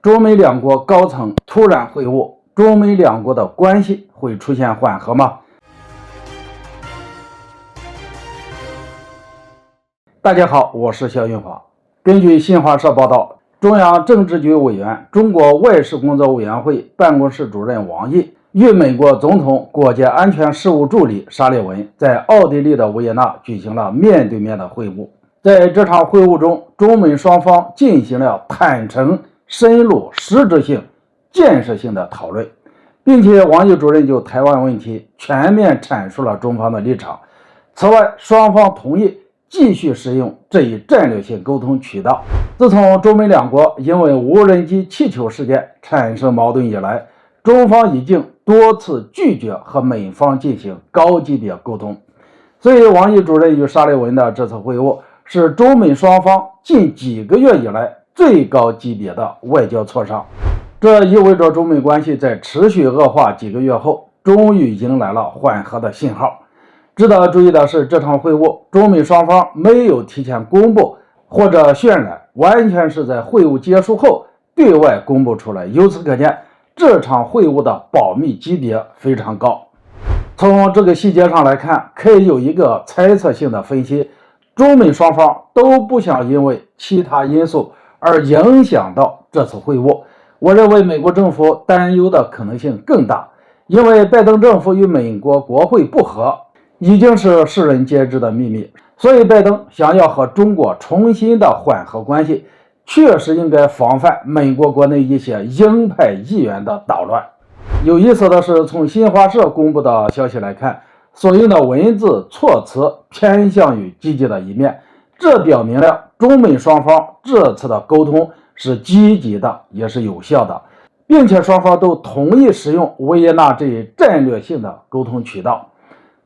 中美两国高层突然会晤，中美两国的关系会出现缓和吗？大家好，我是肖运华。根据新华社报道，中央政治局委员、中国外事工作委员会办公室主任王毅与美国总统国家安全事务助理沙利文在奥地利的维也纳举行了面对面的会晤。在这场会晤中，中美双方进行了坦诚、深入、实质性、建设性的讨论，并且王毅主任就台湾问题全面阐述了中方的立场。此外，双方同意继续使用这一战略性沟通渠道。自从中美两国因为无人机气球事件产生矛盾以来，中方已经多次拒绝和美方进行高级别沟通。所以，王毅主任与沙利文的这次会晤是中美双方近几个月以来最高级别的外交磋商。这意味着中美关系在持续恶化几个月后，终于迎来了缓和的信号。值得注意的是，这场会晤中美双方没有提前公布或者渲染，完全是在会晤结束后对外公布出来。由此可见，这场会晤的保密级别非常高。从这个细节上来看，可以有一个猜测性的分析：中美双方都不想因为其他因素而影响到这次会晤。我认为美国政府担忧的可能性更大，因为拜登政府与美国国会不和已经是世人皆知的秘密，所以拜登想要和中国重新的缓和关系，确实应该防范美国国内一些鹰派议员的捣乱。有意思的是，从新华社公布的消息来看，所用的文字措辞偏向于积极的一面，这表明了中美双方这次的沟通是积极的，也是有效的，并且双方都同意使用维也纳这一战略性的沟通渠道。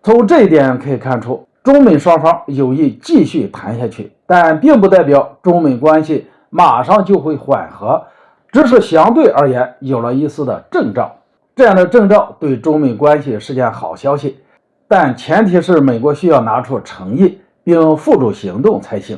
从这一点可以看出，中美双方有意继续谈下去，但并不代表中美关系马上就会缓和，只是相对而言有了一丝的征兆。这样的征兆对中美关系是件好消息，但前提是美国需要拿出诚意并付诸行动才行。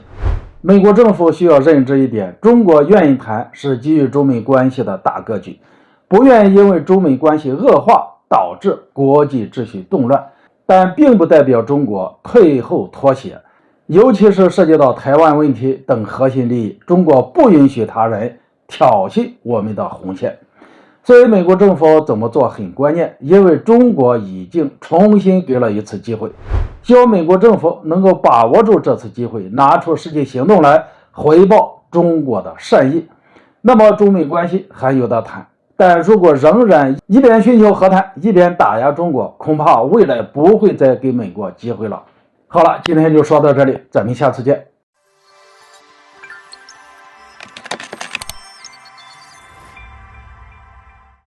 美国政府需要认知一点，中国愿意谈是基于中美关系的大格局，不愿意因为中美关系恶化导致国际秩序动乱，但并不代表中国退后妥协，尤其是涉及到台湾问题等核心利益，中国不允许他人挑衅我们的红线。所以美国政府怎么做很关键，因为中国已经重新给了一次机会，希望美国政府能够把握住这次机会，拿出实际行动来回报中国的善意，那么中美关系还有得谈。但如果仍然一边寻求和谈，一边打压中国，恐怕未来不会再给美国机会了。好了，今天就说到这里，咱们下次见。